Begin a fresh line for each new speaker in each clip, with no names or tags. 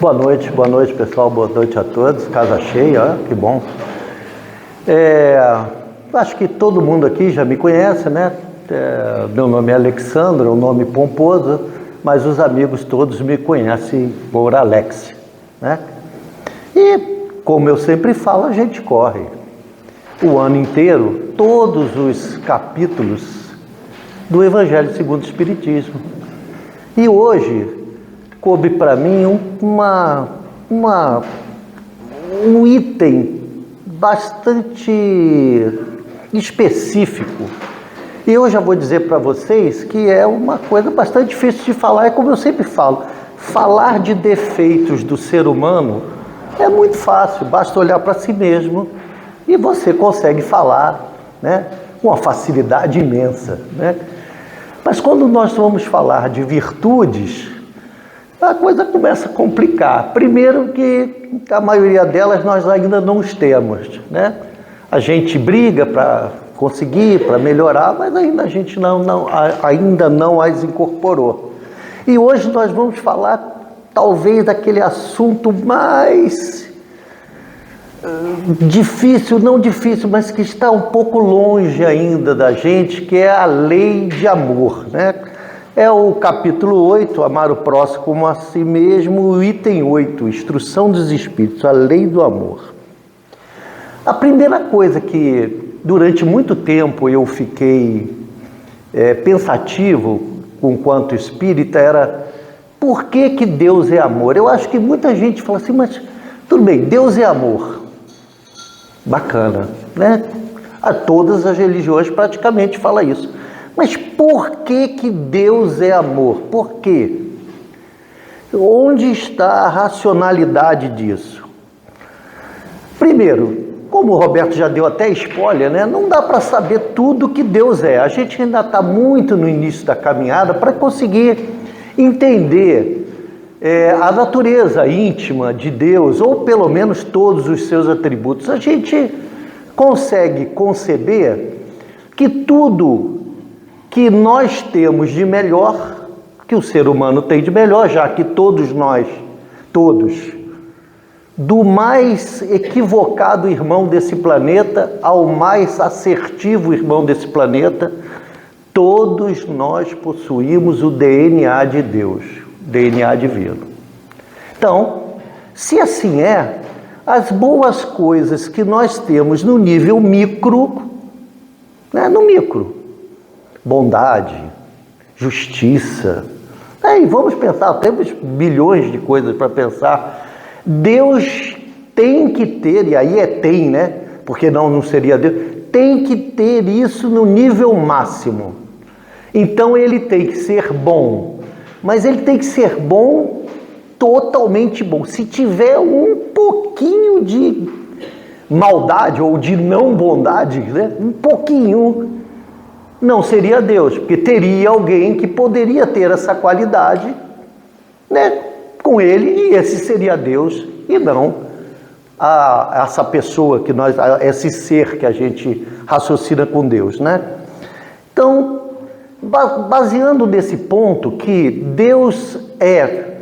Boa noite pessoal, boa noite a todos, casa cheia, que bom. Acho que todo mundo aqui já me conhece, né? Meu nome é Alexandre, é um nome pomposo, mas os amigos todos me conhecem por Alex, né? E, como eu sempre falo, a gente corre o ano inteiro, todos os capítulos do Evangelho segundo o Espiritismo. E hoje coube para mim um item bastante específico. E eu já vou dizer para vocês que é uma coisa bastante difícil de falar. É como eu sempre falo, falar de defeitos do ser humano é muito fácil, basta olhar para si mesmo e você consegue falar, né, com uma facilidade imensa, né? Mas quando nós vamos falar de virtudes, a coisa começa a complicar. Primeiro que a maioria delas nós ainda não os temos, né? A gente briga para conseguir, para melhorar, mas ainda a gente ainda não as incorporou. E hoje nós vamos falar talvez daquele assunto mais difícil, não difícil, mas que está um pouco longe ainda da gente, que é a lei de amor, né? É o capítulo 8, amar o próximo como a si mesmo, o item 8, instrução dos espíritos, a lei do amor. A primeira coisa que durante muito tempo eu fiquei pensativo enquanto espírita era: por que que Deus é amor? Eu acho que muita gente fala assim, mas tudo bem, Deus é amor. Bacana, né? A todas as religiões praticamente falam isso. Mas por que que Deus é amor? Por quê? Onde está a racionalidade disso? Primeiro, como o Roberto já deu até spoiler, né? Não dá para saber tudo que Deus é. A gente ainda está muito no início da caminhada para conseguir entender a natureza íntima de Deus, ou pelo menos todos os seus atributos. A gente consegue conceber que tudo que nós temos de melhor, que o ser humano tem de melhor, já que todos nós, do mais equivocado irmão desse planeta ao mais assertivo irmão desse planeta, todos nós possuímos o DNA de Deus, DNA divino. Então, se assim é, as boas coisas que nós temos no nível micro, né, no micro, bondade, justiça, aí vamos pensar, temos bilhões de coisas para pensar. Deus tem que ter, e aí tem, né? Porque não seria Deus, tem que ter isso no nível máximo. Então ele tem que ser bom, mas ele tem que ser bom, totalmente bom. Se tiver um pouquinho de maldade ou de não bondade, né? Um pouquinho, não seria Deus, porque teria alguém que poderia ter essa qualidade, né, com ele, e esse seria Deus, e não essa pessoa que esse ser que a gente raciocina com Deus, né? Então, baseando nesse ponto que Deus é,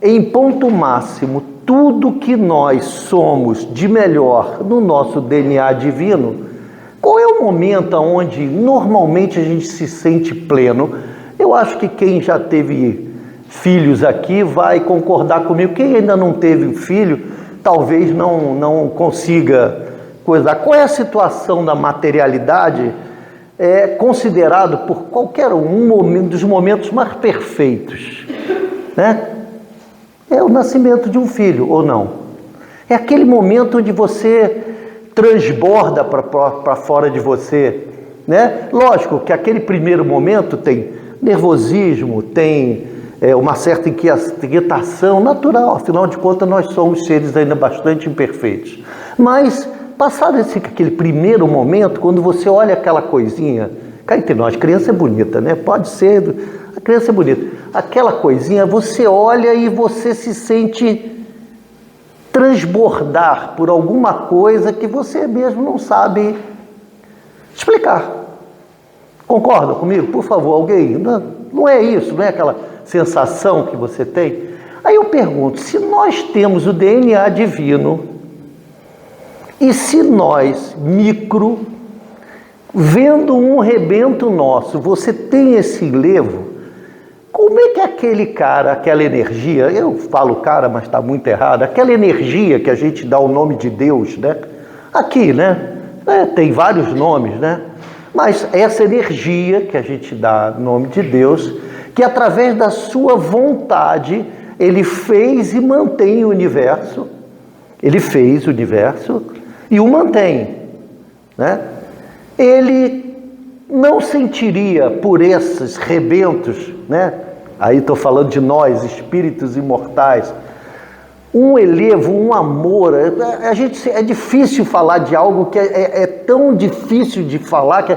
em ponto máximo, tudo que nós somos de melhor no nosso DNA divino, qual é o momento onde normalmente a gente se sente pleno? Eu acho que quem já teve filhos aqui vai concordar comigo. Quem ainda não teve filho, talvez não consiga coisar. Qual é a situação da materialidade considerado por qualquer um dos momentos mais perfeitos, né? É o nascimento de um filho, ou não? É aquele momento onde você transborda para fora de você, né? Lógico que aquele primeiro momento tem nervosismo, tem uma certa inquietação natural, afinal de contas nós somos seres ainda bastante imperfeitos. Mas passado aquele primeiro momento, quando você olha aquela coisinha, cá entre nós, criança é bonita, né? Pode ser, a criança é bonita. Aquela coisinha, você olha e você se sente transbordar por alguma coisa que você mesmo não sabe explicar. Concorda comigo? Por favor, alguém? Não é isso, não é aquela sensação que você tem? Aí eu pergunto, se nós temos o DNA divino, e se nós, micro, vendo um rebento nosso, você tem esse enlevo, como é que aquele cara, aquela energia, eu falo cara, mas está muito errado, aquela energia que a gente dá o nome de Deus, né? Aqui, né? Tem vários nomes, né? Mas essa energia que a gente dá o nome de Deus, que através da sua vontade, ele fez e mantém o universo, ele fez o universo e o mantém, né? Ele não sentiria por esses rebentos, né? Aí estou falando de nós, espíritos imortais, um elevo, um amor. É difícil falar de algo que é tão difícil de falar, que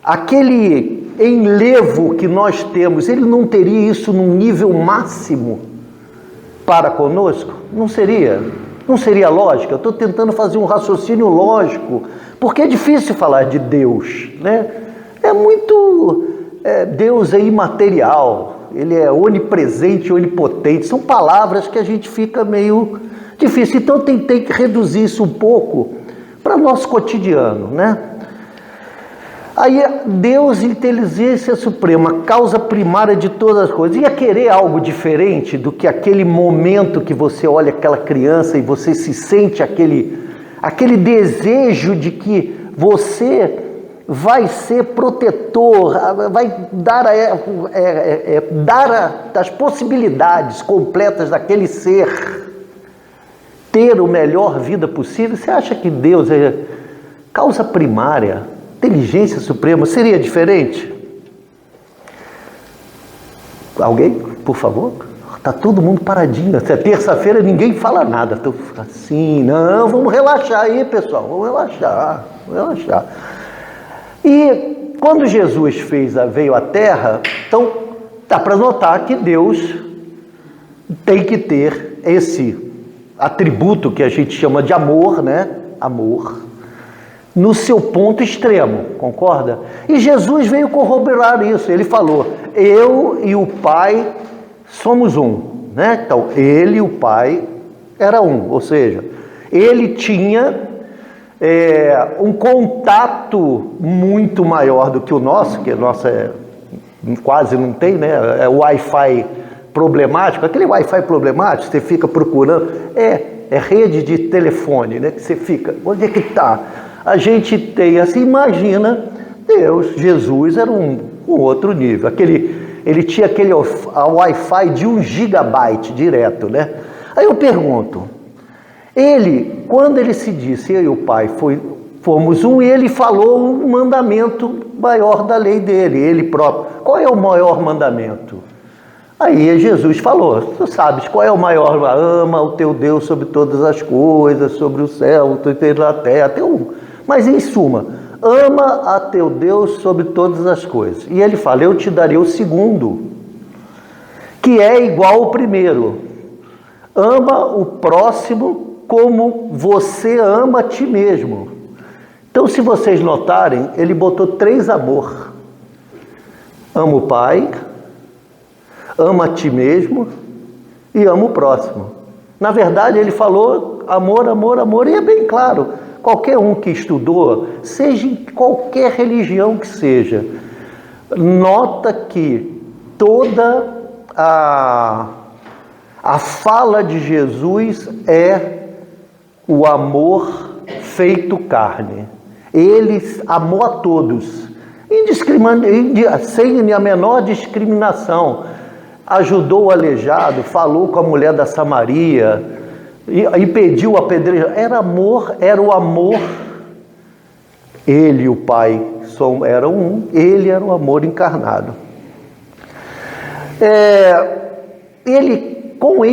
aquele enlevo que nós temos, ele não teria isso num nível máximo para conosco? Não seria? Não seria lógico? Eu estou tentando fazer um raciocínio lógico, porque é difícil falar de Deus, né? Deus é imaterial, ele é onipresente, onipotente, são palavras que a gente fica meio difícil. Então eu tentei reduzir isso um pouco para o nosso cotidiano, né? Aí Deus, inteligência suprema, causa primária de todas as coisas, ia querer algo diferente do que aquele momento que você olha aquela criança e você se sente aquele desejo de que você vai ser protetor, vai dar das possibilidades completas daquele ser, ter a melhor vida possível. Você acha que Deus é causa primária, inteligência suprema, seria diferente? Alguém, por favor? Está todo mundo paradinho. Até terça-feira ninguém fala nada. Estou assim, não, vamos relaxar aí, pessoal. Vamos relaxar. E quando Jesus veio à Terra, então dá para notar que Deus tem que ter esse atributo que a gente chama de amor, né? Amor, no seu ponto extremo, concorda? E Jesus veio corroborar isso. Ele falou, eu e o Pai somos um, né? Então, ele e o Pai era um, ou seja, ele tinha um contato muito maior do que o nosso, que o nosso quase não tem, né? É o Wi-Fi problemático, aquele Wi-Fi problemático, você fica procurando, é rede de telefone, né? Que você fica, onde é que está? A gente tem, assim, imagina, Deus, Jesus era um outro nível, ele tinha aquele Wi-Fi de 1 gigabyte direto, né? Aí eu pergunto, quando ele se disse, eu e o Pai fomos um, e ele falou um mandamento maior da lei dele, ele próprio. Qual é o maior mandamento? Aí Jesus falou, tu sabes qual é o maior? Ama o teu Deus sobre todas as coisas, sobre o céu, a terra, até um. Mas em suma, ama a teu Deus sobre todas as coisas. E ele fala, eu te darei o segundo, que é igual ao primeiro. Ama o próximo como você ama a ti mesmo. Então, se vocês notarem, ele botou 3 amor. Ama o Pai, ama a ti mesmo e ama o próximo. Na verdade, ele falou amor, amor, amor, e é bem claro. Qualquer um que estudou, seja em qualquer religião que seja, nota que toda a fala de Jesus é o amor feito carne. Ele amou a todos, sem a menor discriminação. Ajudou o aleijado, falou com a mulher da Samaria, e pediu apedrejo. Era o amor. Ele e o Pai eram um, ele era o amor encarnado. Ele, com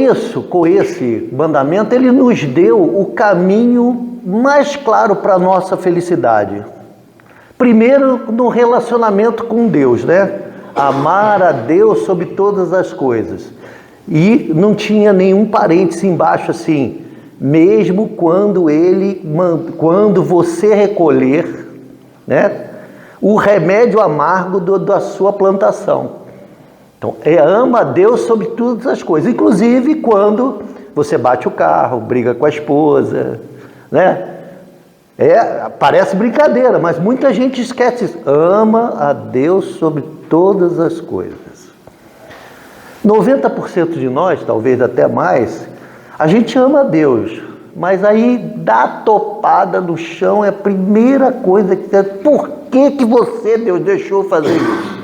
esse mandamento, ele nos deu o caminho mais claro para a nossa felicidade. Primeiro, no relacionamento com Deus, né? Amar a Deus sobre todas as coisas. E não tinha nenhum parênteses embaixo assim, mesmo quando você recolher, né, o remédio amargo da sua plantação. Então, ama a Deus sobre todas as coisas, inclusive quando você bate o carro, briga com a esposa, né? Parece brincadeira, mas muita gente esquece isso. Ama a Deus sobre todas as coisas. 90% de nós, talvez até mais, a gente ama a Deus, mas aí dá topada no chão, é a primeira coisa que você... Por que você, Deus, deixou fazer isso?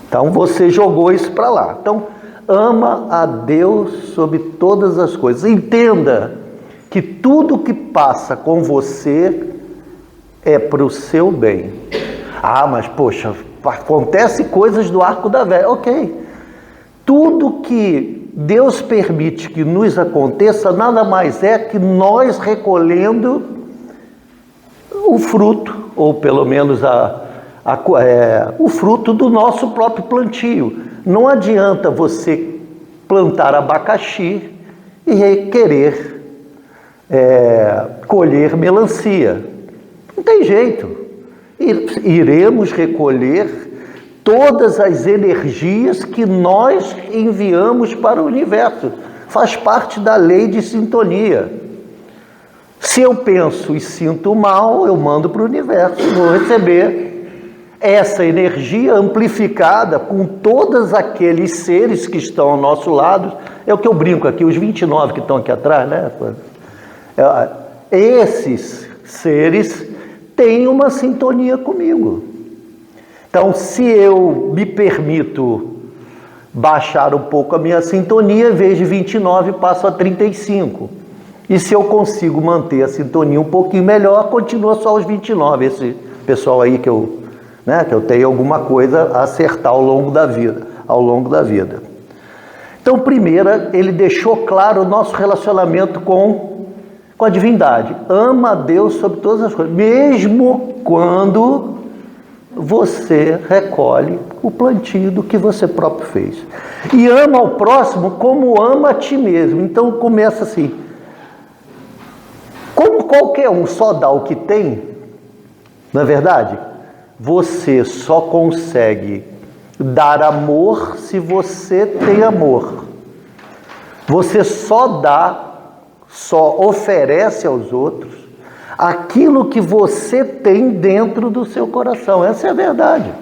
Então você jogou isso para lá. Então, ama a Deus sobre todas as coisas. Entenda que tudo que passa com você é para o seu bem. Ah, mas poxa, acontece coisas do arco da velha. Ok. Tudo que Deus permite que nos aconteça nada mais é que nós recolhendo o fruto, ou pelo menos o fruto do nosso próprio plantio. Não adianta você plantar abacaxi e querer colher melancia. Não tem jeito. Iremos recolher todas as energias que nós enviamos para o universo. Faz parte da lei de sintonia. Se eu penso e sinto mal, eu mando para o universo, vou receber essa energia amplificada com todos aqueles seres que estão ao nosso lado. É o que eu brinco aqui, os 29 que estão aqui atrás, né? Esses seres têm uma sintonia comigo. Então, se eu me permito baixar um pouco a minha sintonia, em vez de 29, passo a 35. E se eu consigo manter a sintonia um pouquinho melhor, continua só os 29. Esse pessoal aí que eu tenho alguma coisa a acertar ao longo da vida. Então, primeira, ele deixou claro o nosso relacionamento com a divindade. Ama a Deus sobre todas as coisas, mesmo quando você recolhe o plantio do que você próprio fez. E ama ao próximo como ama a ti mesmo. Então começa assim. Como qualquer um só dá o que tem, não é verdade? Você só consegue dar amor se você tem amor. Você só oferece aos outros aquilo que você tem dentro do seu coração. Essa é a verdade.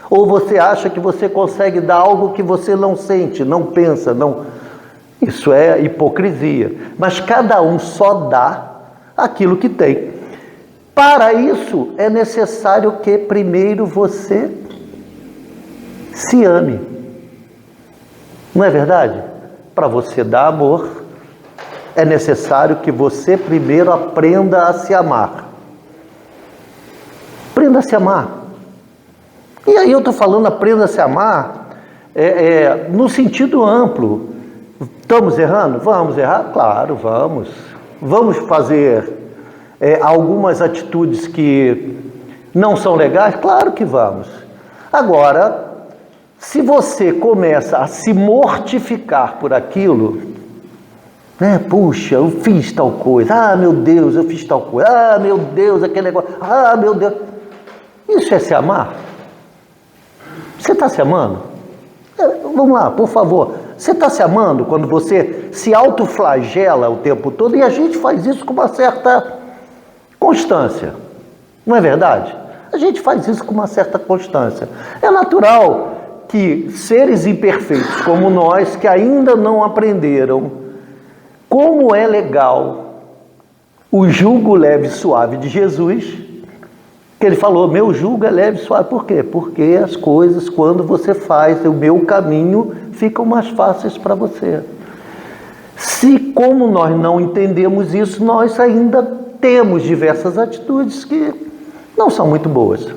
Ou você acha que você consegue dar algo que você não sente, não pensa, não... Isso é hipocrisia. Mas cada um só dá aquilo que tem. Para isso é necessário que primeiro você se ame. Não é verdade? Para você dar amor, é necessário que você primeiro aprenda a se amar. Aprenda a se amar. E aí eu estou falando aprenda a se amar no sentido amplo. Estamos errando? Vamos errar? Claro, vamos. Vamos fazer algumas atitudes que não são legais? Claro que vamos. Agora, se você começa a se mortificar por aquilo... Puxa, eu fiz tal coisa. Ah, meu Deus, eu fiz tal coisa. Ah, meu Deus, aquele negócio. Ah, meu Deus. Isso é se amar? Você está se amando? Vamos lá, por favor. Você está se amando quando você se autoflagela o tempo todo? E a gente faz isso com uma certa constância. Não é verdade? A gente faz isso com uma certa constância. É natural que seres imperfeitos como nós, que ainda não aprenderam como é legal o jugo leve e suave de Jesus, que ele falou, meu jugo é leve e suave. Por quê? Porque as coisas, quando você faz o meu caminho, ficam mais fáceis para você. Se, como nós não entendemos isso, nós ainda temos diversas atitudes que não são muito boas,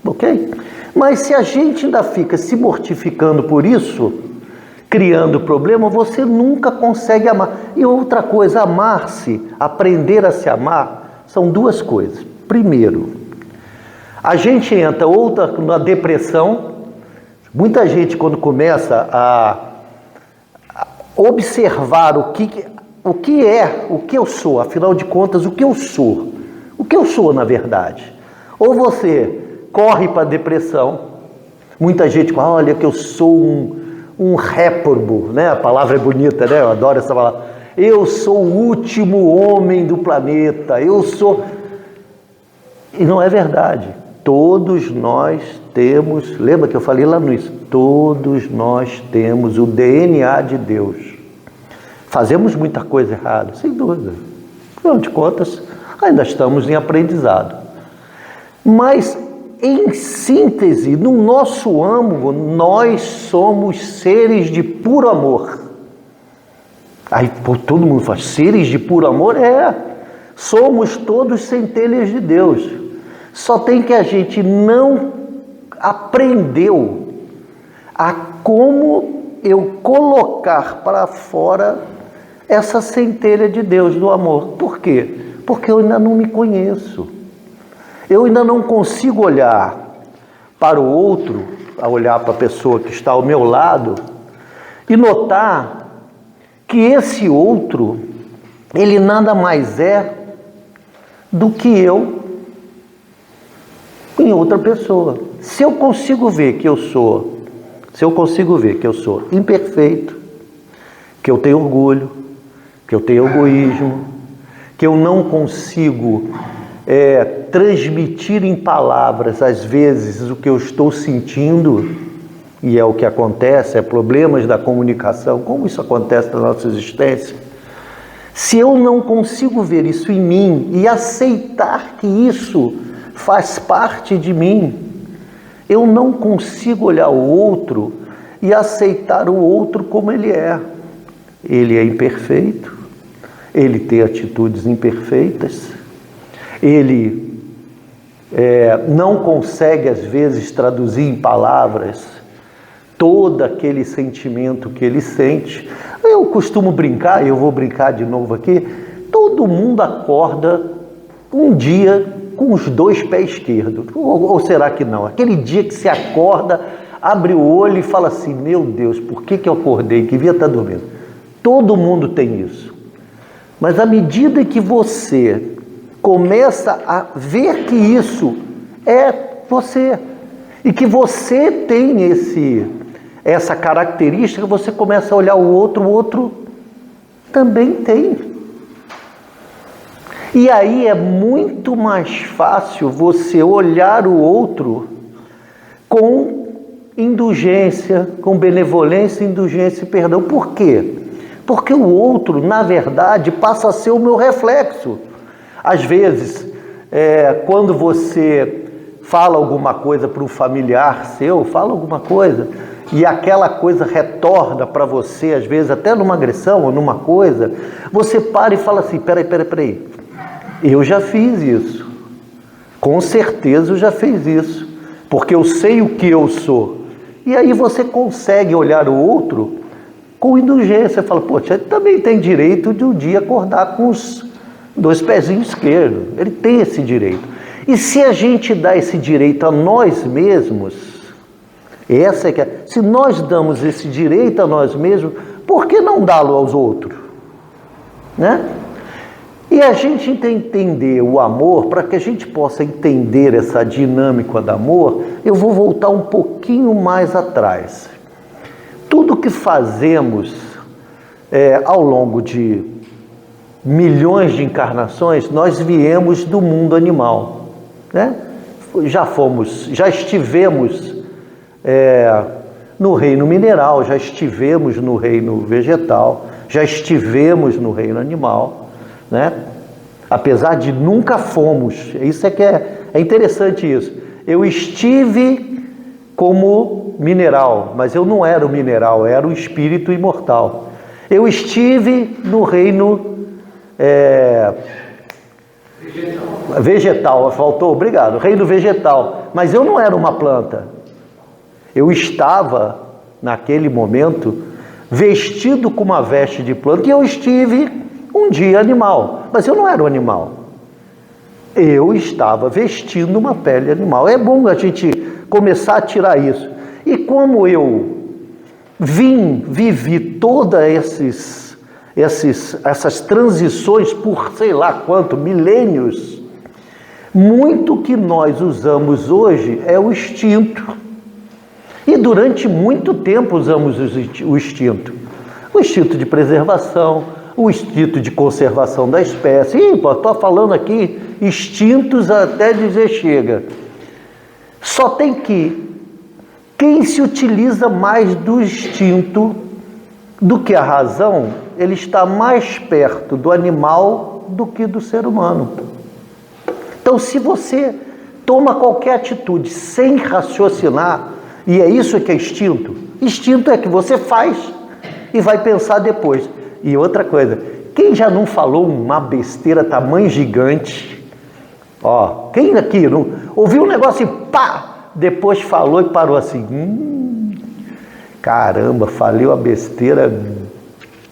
ok? Mas se a gente ainda fica se mortificando por isso, criando problema, você nunca consegue amar. E outra coisa, amar-se, aprender a se amar, são duas coisas. Primeiro, a gente entra outra na depressão. Muita gente, quando começa a observar o que eu sou, afinal de contas, o que eu sou na verdade. Ou você corre para a depressão, Muita gente fala, olha que eu sou um réprobo, né? A palavra é bonita, né? Eu adoro essa palavra. Eu sou o último homem do planeta, eu sou... E não é verdade. Todos nós temos, lembra que eu falei lá no início, todos nós temos o DNA de Deus. Fazemos muita coisa errada, sem dúvida. Afinal de contas, ainda estamos em aprendizado. Mas, em síntese, no nosso âmago, nós somos seres de puro amor. Aí todo mundo fala, seres de puro amor? Somos todos centelhas de Deus. Só tem que a gente não aprendeu a como eu colocar para fora essa centelha de Deus do amor. Por quê? Porque eu ainda não me conheço. Eu ainda não consigo olhar para o outro, a olhar para a pessoa que está ao meu lado e notar que esse outro, ele nada mais é do que eu em outra pessoa. Se eu consigo ver que eu sou imperfeito, que eu tenho orgulho, que eu tenho egoísmo, que eu não consigo transmitir em palavras, às vezes, o que eu estou sentindo, e é o que acontece, problemas da comunicação, como isso acontece na nossa existência. Se eu não consigo ver isso em mim e aceitar que isso faz parte de mim, eu não consigo olhar o outro e aceitar o outro como ele é. Ele é imperfeito, ele tem atitudes imperfeitas, ele não consegue, às vezes, traduzir em palavras todo aquele sentimento que ele sente. Eu costumo brincar, e eu vou brincar de novo aqui, todo mundo acorda um dia com os dois pés esquerdos, ou será que não? Aquele dia que você acorda, abre o olho e fala assim, meu Deus, por que eu acordei? Que devia estar dormindo. Todo mundo tem isso. Mas à medida que você começa a ver que isso é você, e que você tem essa característica, você começa a olhar o outro também tem. E aí é muito mais fácil você olhar o outro com indulgência, com benevolência, indulgência e perdão. Por quê? Porque o outro, na verdade, passa a ser o meu reflexo. Às vezes, quando você fala alguma coisa para um familiar seu, fala alguma coisa, e aquela coisa retorna para você, às vezes até numa agressão ou numa coisa, você para e fala assim, peraí, eu já fiz isso, com certeza eu já fiz isso, porque eu sei o que eu sou. E aí você consegue olhar o outro com indulgência, fala, poxa, ele também tem direito de um dia acordar com os dois pezinhos esquerdos, ele tem esse direito. E se a gente dá esse direito a nós mesmos, se nós damos esse direito a nós mesmos, por que não dá-lo aos outros? Né? E a gente entender o amor, para que a gente possa entender essa dinâmica do amor, eu vou voltar um pouquinho mais atrás. Tudo que fazemos ao longo de milhões de encarnações, nós viemos do mundo animal, né? Já estivemos no reino mineral, já estivemos no reino vegetal, já estivemos no reino animal, né? Apesar de nunca fomos, isso que é interessante isso. Eu estive como mineral, mas eu não era o mineral, eu era o espírito imortal. Eu estive no reino vegetal, faltou, obrigado, reino vegetal, mas eu não era uma planta. Eu estava, naquele momento, vestido com uma veste de planta, e eu estive um dia animal, mas eu não era um animal. Eu estava vestindo uma pele animal. É bom a gente começar a tirar isso. E como eu vivi todas essas transições por sei lá quanto, milênios, muito que nós usamos hoje é o instinto. E durante muito tempo usamos o instinto. O instinto de preservação, o instinto de conservação da espécie. Estou falando aqui instintos até dizer chega. Só tem que quem se utiliza mais do instinto do que a razão, ele está mais perto do animal do que do ser humano. Então, se você toma qualquer atitude sem raciocinar, e é isso que é instinto. Instinto é que você faz e vai pensar depois. E outra coisa, quem já não falou uma besteira tamanho gigante? Ó, quem aqui não ouviu um negócio e pá, depois falou e parou assim, caramba, falei uma besteira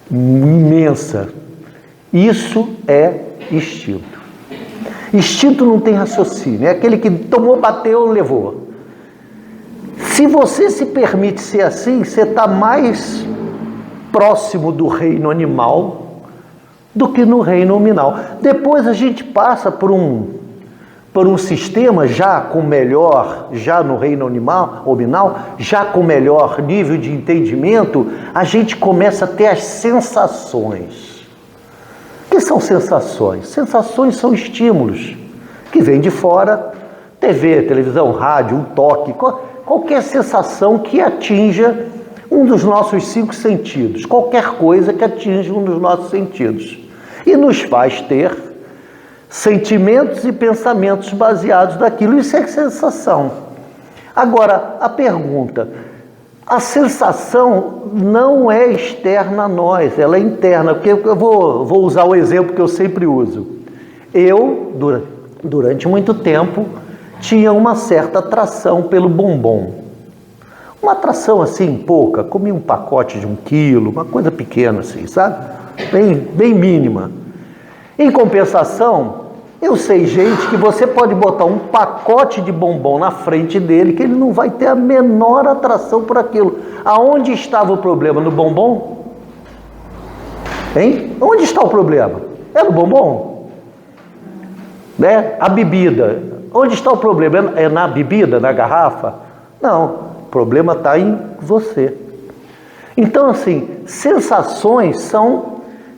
imensa. Isso é instinto. Instinto não tem raciocínio, é aquele que tomou, bateu, levou. Se você se permite ser assim, você está mais próximo do reino animal do que no reino nominal. Depois a gente passa por um sistema já com melhor, já no reino nominal, já com melhor nível de entendimento, a gente começa a ter as sensações. O que são sensações? Sensações são estímulos que vêm de fora, TV, televisão, rádio, um toque, qualquer sensação que atinja um dos nossos 5 sentidos, qualquer coisa que atinja um dos nossos sentidos. E nos faz ter sentimentos e pensamentos baseados naquilo. Isso é sensação. Agora, a pergunta, a sensação não é externa a nós, ela é interna, porque eu vou usar o exemplo que eu sempre uso. Eu, durante muito tempo, tinha uma certa atração pelo bombom. Uma atração assim, pouca, comia um pacote de 1 quilo, uma coisa pequena assim, sabe? Bem mínima. Em compensação, eu sei gente que você pode botar um pacote de bombom na frente dele que ele não vai ter a menor atração por aquilo. Aonde estava o problema? No bombom? Hein? Onde está o problema? É no bombom? Né? A bebida. Onde está o problema? É na bebida, na garrafa? Não, o problema está em você. Então, assim, sensações são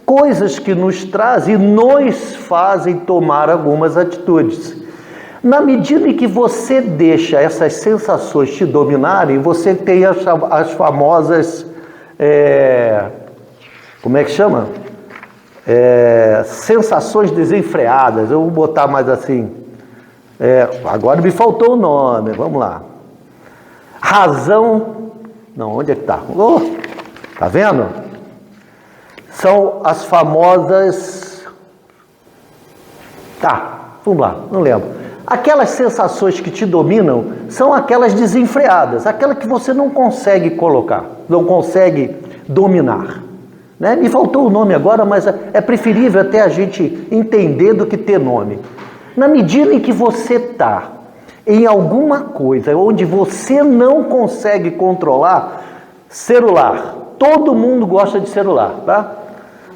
coisas que nos trazem e nos fazem tomar algumas atitudes. Na medida em que você deixa essas sensações te dominarem, você tem as famosas, como é que chama? Sensações desenfreadas. Eu vou botar mais assim, agora me faltou o nome, vamos lá. Razão, não, onde é que está? Tá vendo? São as famosas, vamos lá, não lembro. Aquelas sensações que te dominam são aquelas desenfreadas, aquelas que você não consegue colocar, não consegue dominar. Né? Me faltou o nome agora, mas é preferível até a gente entender do que ter nome. Na medida em que você está em alguma coisa onde você não consegue controlar, celular, todo mundo gosta de celular, tá?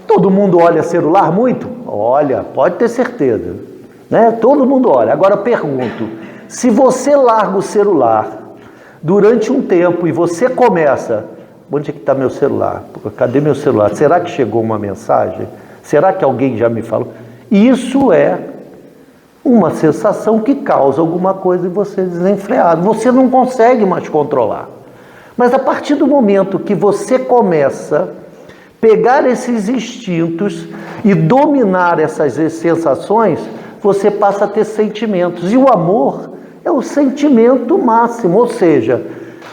Todo mundo olha celular muito? Olha, pode ter certeza, né? Todo mundo olha. Agora eu pergunto, se você larga o celular durante um tempo e você começa, onde é que está meu celular? Cadê meu celular? Será que chegou uma mensagem? Será que alguém já me falou? Isso é uma sensação que causa alguma coisa em você desenfreado. Você não consegue mais controlar. Mas a partir do momento que você começa a pegar esses instintos e dominar essas sensações, você passa a ter sentimentos. E o amor é o sentimento máximo, ou seja,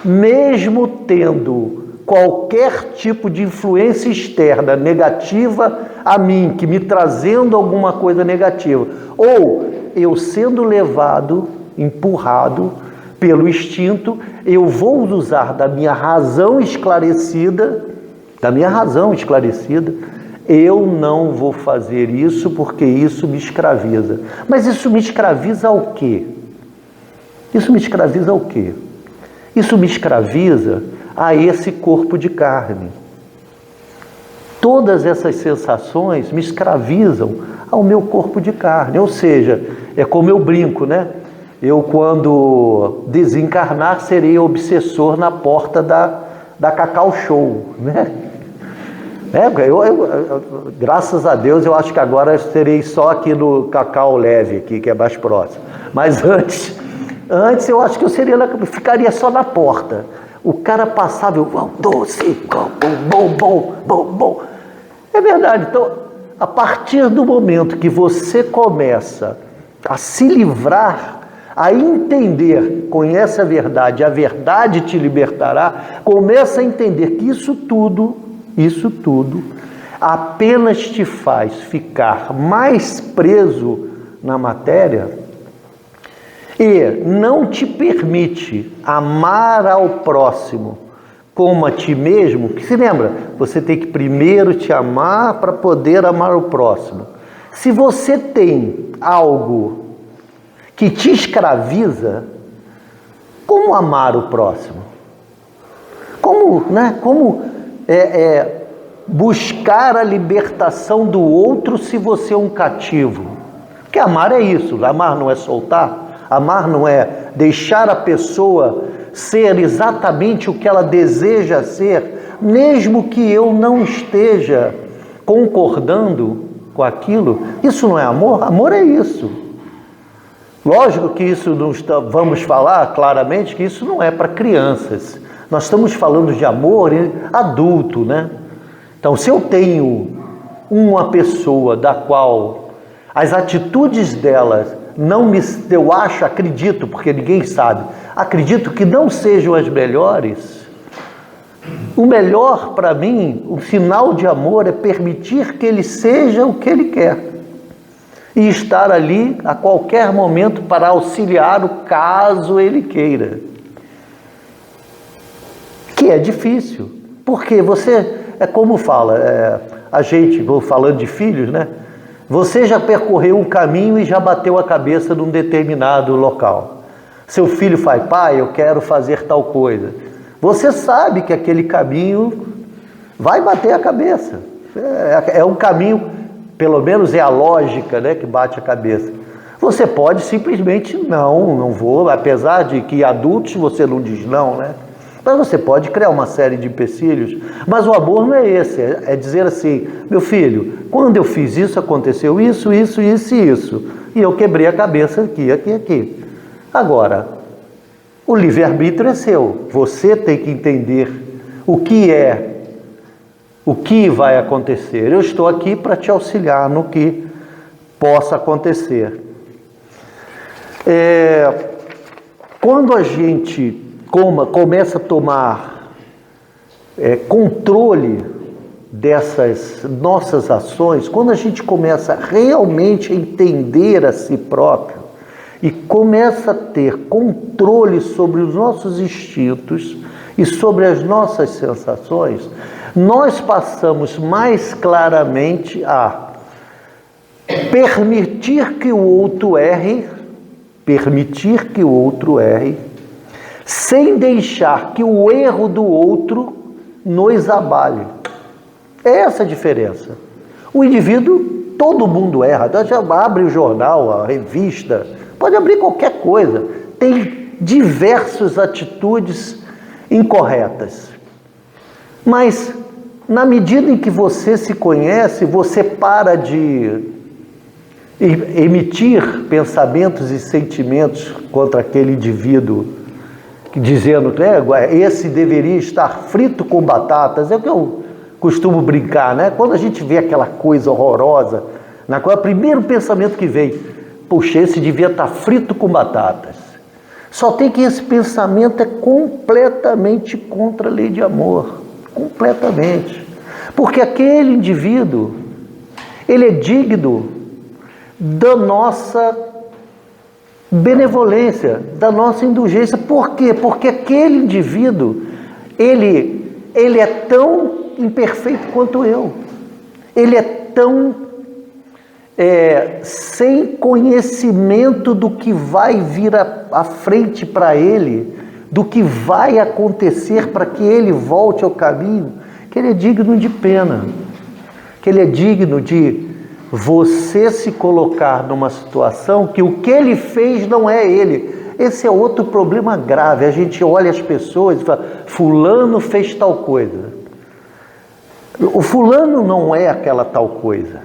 mesmo tendo qualquer tipo de influência externa negativa a mim, que me trazendo alguma coisa negativa, ou eu sendo levado, empurrado pelo instinto, eu vou usar da minha razão esclarecida, eu não vou fazer isso porque isso me escraviza. Mas isso me escraviza ao quê? Isso me escraviza ao quê? Isso me escraviza a esse corpo de carne. Todas essas sensações me escravizam ao meu corpo de carne. Ou seja, é como eu brinco, né? eu quando desencarnar, serei obsessor na porta da Cacau Show, né? Graças a Deus, eu acho que agora eu serei só aqui no Cacau Leve, aqui, que é mais próximo. Mas antes eu acho que eu ficaria só na porta. O cara passava, eu, doce, bom. É verdade. Então, a partir do momento que você começa a se livrar, a entender, conhece a verdade te libertará, começa a entender que isso tudo apenas te faz ficar mais preso na matéria e não te permite amar ao próximo como a ti mesmo, que se lembra, você tem que primeiro te amar para poder amar o próximo. Se você tem algo que te escraviza, como amar o próximo? Como buscar a libertação do outro se você é um cativo? Porque amar é isso, amar não é soltar, amar não é deixar a pessoa ser exatamente o que ela deseja ser, mesmo que eu não esteja concordando com aquilo. Isso não é amor? Amor é isso. Lógico que isso não vamos falar claramente que isso não é para crianças. Nós estamos falando de amor adulto, né? Então, se eu tenho uma pessoa da qual as atitudes dela eu acredito, porque ninguém sabe, acredito que não sejam as melhores, o melhor para mim, o sinal de amor é permitir que ele seja o que ele quer e estar ali a qualquer momento para auxiliar-o caso ele queira. Que é difícil, porque você, é como fala, a gente, vou falando de filhos, né? Você já percorreu um caminho e já bateu a cabeça num determinado local. Seu filho fala, pai, eu quero fazer tal coisa. Você sabe que aquele caminho vai bater a cabeça. É um caminho, pelo menos é a lógica, né, que bate a cabeça. Você pode simplesmente não vou, apesar de que adultos você não diz não, né? Mas você pode criar uma série de empecilhos. Mas o amor não é esse, é dizer assim, meu filho, quando eu fiz isso, aconteceu isso. E eu quebrei a cabeça aqui. Agora, o livre-arbítrio é seu. Você tem que entender o que vai acontecer. Eu estou aqui para te auxiliar no que possa acontecer. Quando a gente começa a tomar controle dessas nossas ações, quando a gente começa realmente a entender a si próprio e começa a ter controle sobre os nossos instintos e sobre as nossas sensações, nós passamos mais claramente a permitir que o outro erre, sem deixar que o erro do outro nos abale. É essa a diferença. O indivíduo, todo mundo erra. Já abre o jornal, a revista, pode abrir qualquer coisa. Tem diversas atitudes incorretas. Mas, na medida em que você se conhece, você para de emitir pensamentos e sentimentos contra aquele indivíduo, dizendo que esse deveria estar frito com batatas. É o que eu costumo brincar, né? Quando a gente vê aquela coisa horrorosa, qual é o primeiro pensamento que vem? Puxa, esse devia estar frito com batatas. Só tem que esse pensamento é completamente contra a lei de amor. Completamente. Porque aquele indivíduo, ele é digno da nossa benevolência, da nossa indulgência. Por quê? Porque aquele indivíduo, ele é tão imperfeito quanto eu. Ele é tão sem conhecimento do que vai vir à frente para ele, do que vai acontecer para que ele volte ao caminho, que ele é digno de pena, que ele é digno de você se colocar numa situação que o que ele fez não é ele. Esse é outro problema grave. A gente olha as pessoas e fala, fulano fez tal coisa. O fulano não é aquela tal coisa.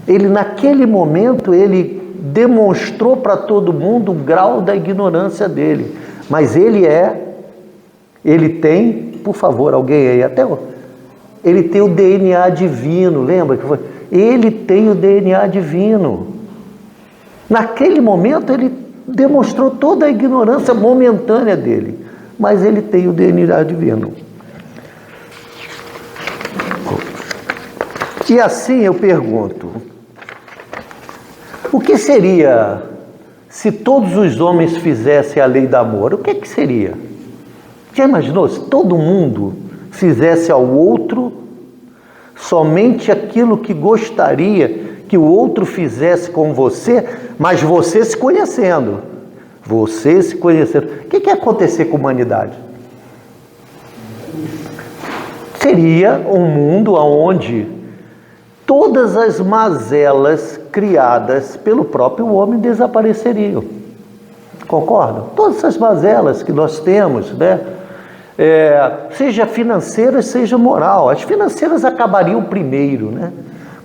Ele, naquele momento, ele demonstrou para todo mundo o grau da ignorância dele. Mas ele tem, por favor, alguém aí, ele tem o DNA divino, lembra que foi? Ele tem o DNA divino. Naquele momento ele demonstrou toda a ignorância momentânea dele, mas ele tem o DNA divino. E assim eu pergunto, o que seria se todos os homens fizessem a lei do amor? O que seria? Já imaginou se todo mundo fizesse ao outro somente aquilo que gostaria que o outro fizesse com você, mas você se conhecendo? Você se conhecendo. O que ia acontecer com a humanidade? Seria um mundo onde todas as mazelas criadas pelo próprio homem desapareceriam. Concordam? Todas essas mazelas que nós temos, né? Seja financeiras, seja moral. As financeiras acabariam primeiro, né?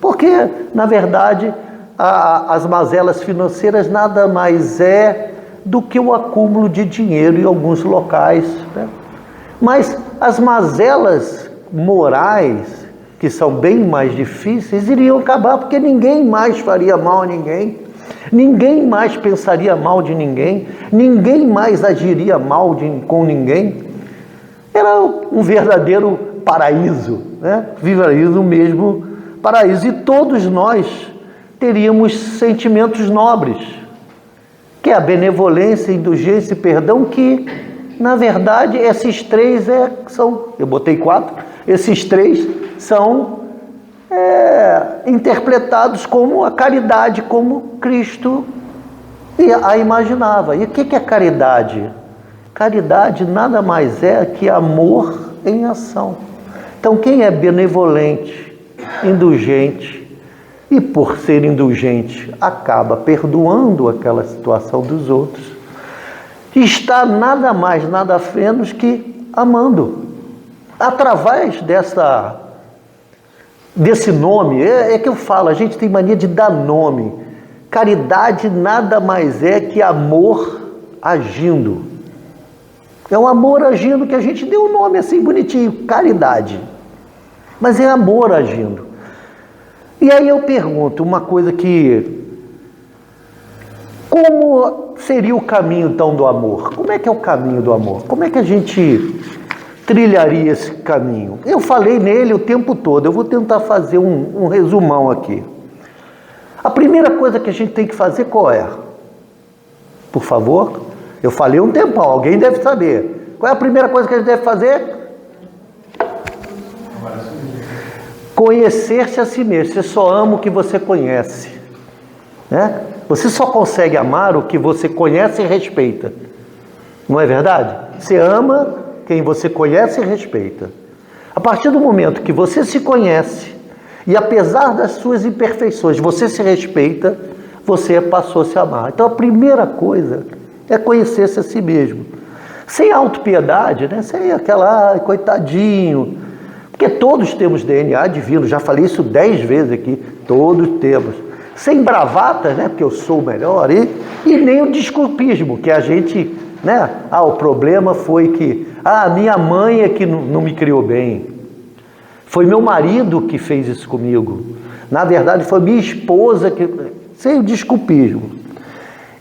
Porque, na verdade, as mazelas financeiras nada mais é do que o acúmulo de dinheiro em alguns locais, né? Mas as mazelas morais, que são bem mais difíceis, iriam acabar, porque ninguém mais faria mal a ninguém, ninguém mais pensaria mal de ninguém, ninguém mais agiria mal com ninguém. Era um verdadeiro paraíso, né? Viveríamos o mesmo paraíso, e todos nós teríamos sentimentos nobres, que é a benevolência, indulgência e perdão, que, na verdade, esses três são, eu botei 4, esses três são interpretados como a caridade, como Cristo a imaginava. E o que é caridade? Caridade nada mais é que amor em ação. Então, quem é benevolente, indulgente, e por ser indulgente acaba perdoando aquela situação dos outros, está nada mais, nada menos que amando. Através desse nome, é que eu falo, a gente tem mania de dar nome. Caridade nada mais é que amor agindo. É o amor agindo, que a gente deu um nome assim bonitinho, caridade. Mas é amor agindo. E aí eu pergunto uma coisa como seria o caminho então do amor? Como é que é o caminho do amor? Como é que a gente trilharia esse caminho? Eu falei nele o tempo todo, eu vou tentar fazer um resumão aqui. A primeira coisa que a gente tem que fazer qual é? Por favor? Eu falei um tempão, alguém deve saber. Qual é a primeira coisa que a gente deve fazer? Conhecer-se a si mesmo. Você só ama o que você conhece, né? Você só consegue amar o que você conhece e respeita. Não é verdade? Você ama quem você conhece e respeita. A partir do momento que você se conhece e, apesar das suas imperfeições, você se respeita, você passou a se amar. Então a primeira coisa é conhecer-se a si mesmo. Sem autopiedade, né? Sem aquela, coitadinho. Porque todos temos DNA divino, já falei isso 10 vezes aqui, todos temos. Sem bravata, né? Porque eu sou o melhor, e nem o desculpismo, que a gente, né? O problema foi que, minha mãe é que não me criou bem. Foi meu marido que fez isso comigo. Na verdade, foi minha esposa que... Sem o desculpismo.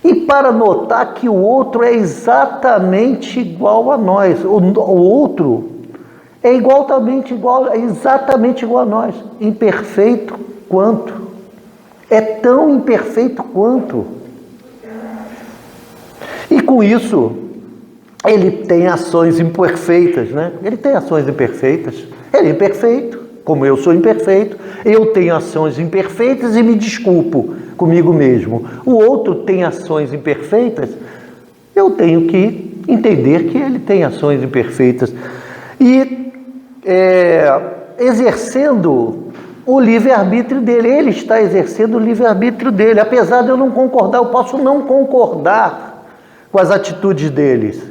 E para notar que o outro é exatamente igual a nós. O outro é exatamente igual a nós. Imperfeito quanto. É tão imperfeito quanto. E com isso, ele tem ações imperfeitas, né? Ele tem ações imperfeitas. Ele é imperfeito, como eu sou imperfeito. Eu tenho ações imperfeitas e me desculpo comigo mesmo. O outro tem ações imperfeitas, eu tenho que entender que ele tem ações imperfeitas. E exercendo o livre-arbítrio dele. Ele está exercendo o livre-arbítrio dele. Apesar de eu não concordar, eu posso não concordar com as atitudes deles.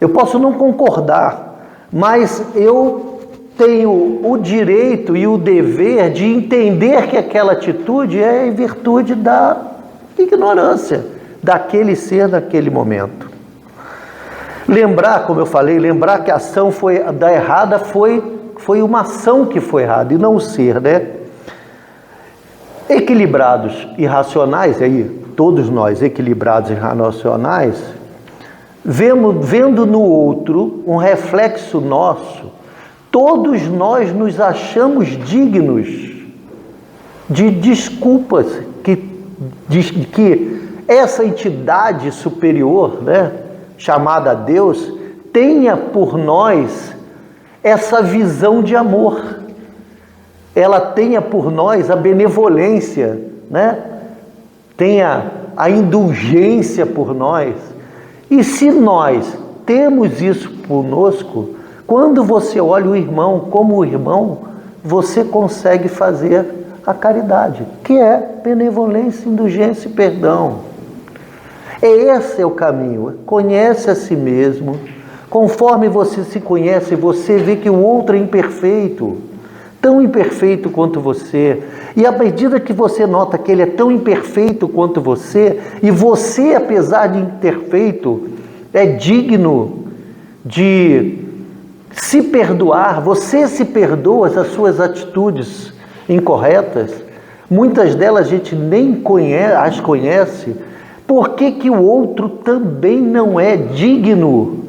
Eu posso não concordar, mas eu tenho o direito e o dever de entender que aquela atitude é em virtude da ignorância daquele ser naquele momento. Lembrar, como eu falei, lembrar que a ação da errada foi uma ação que foi errada e não o ser, né? Equilibrados e racionais, aí todos nós equilibrados e racionais, vendo no outro um reflexo nosso, todos nós nos achamos dignos de desculpas que essa entidade superior, né, chamada Deus, tenha por nós essa visão de amor, ela tenha por nós a benevolência, né? Tenha a indulgência por nós. E se nós temos isso conosco, quando você olha o irmão como o irmão, você consegue fazer a caridade, que é benevolência, indulgência e perdão. Esse é o caminho. Conhece a si mesmo. Conforme você se conhece, você vê que o outro é imperfeito, tão imperfeito quanto você. E à medida que você nota que ele é tão imperfeito quanto você, e você, apesar de imperfeito, é digno de se perdoar, você se perdoa as suas atitudes incorretas, muitas delas a gente nem as conhece. Por que o outro também não é digno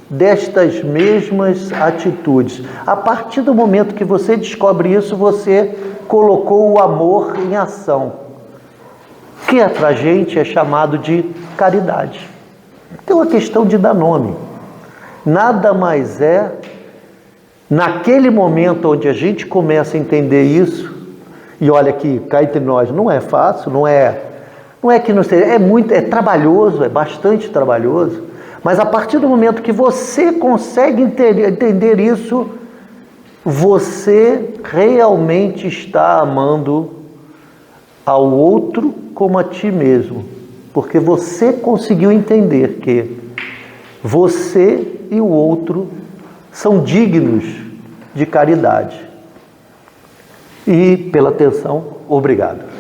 destas mesmas atitudes? A partir do momento que você descobre isso, você colocou o amor em ação, que para a gente é chamado de caridade. Então é uma questão de dar nome. Nada mais é, naquele momento onde a gente começa a entender isso, e olha que cá entre nós não é fácil, não é que não seja, é trabalhoso, é bastante trabalhoso, mas a partir do momento que você consegue entender isso, você realmente está amando ao outro como a ti mesmo, porque você conseguiu entender que você e o outro são dignos de caridade. E pela atenção, obrigado.